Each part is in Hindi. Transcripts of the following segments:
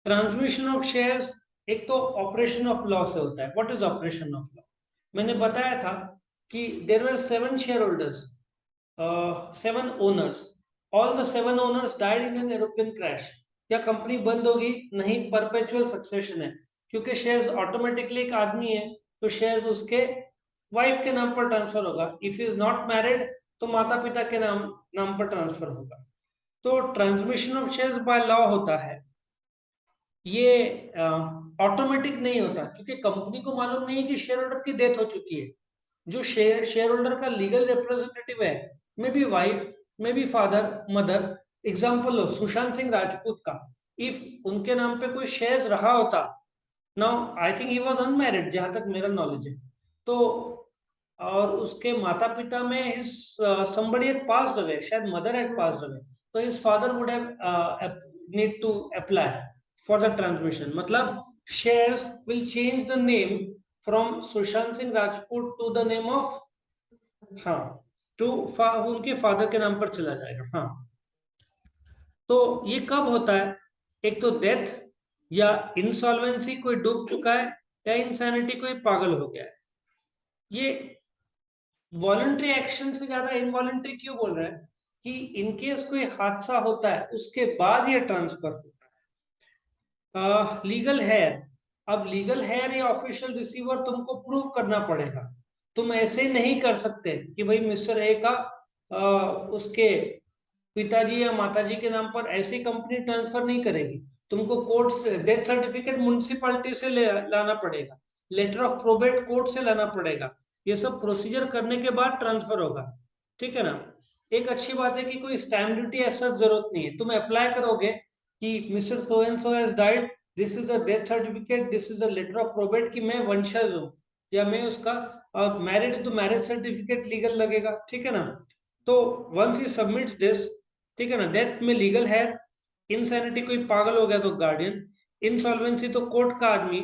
ट्रांसमिशन ऑफ शेयर्स एक तो ऑपरेशन ऑफ लॉ से होता है। What is operation of law? मैंने बताया था कि there were 7 shareholders, 7 owners. All the 7 owners died in an aeroplane crash. क्या कंपनी बंद होगी? नहीं, परपेचुअल सक्सेशन है। क्योंकि शेयर्स ऑटोमेटिकली, एक आदमी है तो शेयर्स उसके वाइफ के नाम पर ट्रांसफर होगा। इफ इज नॉट मैरिड तो माता पिता के नाम पर ट्रांसफर होगा। तो transmission of shares by law होता है। ये ऑटोमेटिक नहीं होता, क्योंकि कंपनी को मालूम नहीं है कि शेयर होल्डर की डेथ हो चुकी है। जो शेयर होल्डर का लीगल रिप्रेजेंटेटिव है, may be wife, may be father, mother. Example लो सुशांत सिंह राजपूत का। इफ उनके नाम पे कोई शेयर्स रहा होता, now I think he was unmarried जहां तक मेरा नॉलेज है, तो और उसके माता पिता में his somebody had passed away, शायद मदर had passed away, तो his father would have need to apply for the transmission। मतलब shares will change the name from Sushant Singh Rajput to the name of, हाँ, टू उनके फादर के नाम पर चला जाएगा। हाँ, तो ये कब होता है? एक तो डेथ, या इंसॉल्वेंसी, कोई डूब चुका है, या इंसैनिटी, कोई पागल हो गया है। ये वॉलंटरी एक्शन से ज्यादा इनवॉलंटरी क्यों बोल रहे हैं? कि इनकेस कोई हादसा होता है उसके बाद ये ट्रांसफर होता है। लीगल हेयर, अब लीगल हेयर या ऑफिशियल रिसीवर तुमको प्रूव करना पड़ेगा। तुम ऐसे नहीं कर सकते कि भाई मिस्टर ए का उसके पिताजी या माताजी के नाम पर ऐसी कंपनी ट्रांसफर नहीं करेगी। तुमको कोर्ट से डेथ सर्टिफिकेट म्युनिसिपैलिटी से लाना पड़ेगा, लेटर ऑफ प्रोबेट कोर्ट से लाना पड़ेगा। ये सब प्रोसीजर करने के बाद ट्रांसफर होगा। ठीक है ना? एक अच्छी बात है कि कोई स्टैम्प ड्यूटी ऐसा जरूरत नहीं है। तुम अप्लाई करोगे कि mister so and so has died, this is the death certificate, this is the letter of probate, कि मैं वंशज हूँ या मैं उसका मैरिड, तो मैरिज सर्टिफिकेट लीगल लगेगा। ठीक है ना? तो वंस ही सबमिट्स दिस, ठीक है ना, डेथ में लीगल है, इंसैनिटी कोई पागल हो गया तो गार्डियन, इंसॉल्वेंसी तो कोर्ट का आदमी,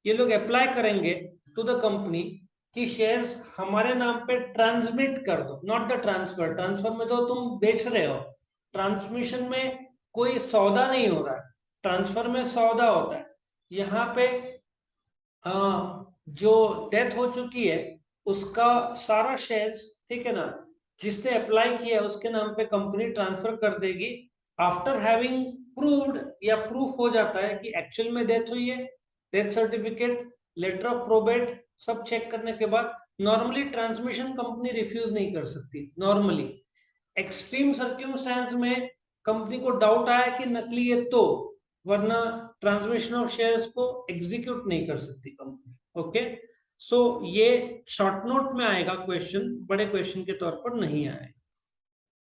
ये लोग अप्लाई करेंगे टू द कंपनी कि शेयर्स हमारे नाम पे ट्रांसमिट कर दो, नॉट द ट्रांसफर। ट्रांसफर में तो तुम बेच रहे हो, ट्रांसमिशन में कोई सौदा नहीं हो रहा है, ट्रांसफर में सौदा होता है। यहाँ पे जो डेथ हो चुकी है उसका सारा शेयर्स, ठीक है ना, जिसने अप्लाई किया है उसके नाम पे कंपनी ट्रांसफर कर देगी। आफ्टर हैविंग प्रूव्ड, या प्रूफ हो जाता है कि एक्चुअल में डेथ हुई है, death certificate, letter of probate सब चेक करने के बाद नॉर्मली ट्रांसमिशन कंपनी रिफ्यूज नहीं कर सकती। नॉर्मली एक्सट्रीम सर्क्यूमस्टेंस में कंपनी को डाउट आया कि नकली है तो, वरना ट्रांसमिशन ऑफ शेयर्स को एग्जीक्यूट नहीं कर सकती कंपनी। ओके, सो ये शॉर्ट नोट में आएगा क्वेश्चन, बड़े क्वेश्चन के तौर पर नहीं आएगा।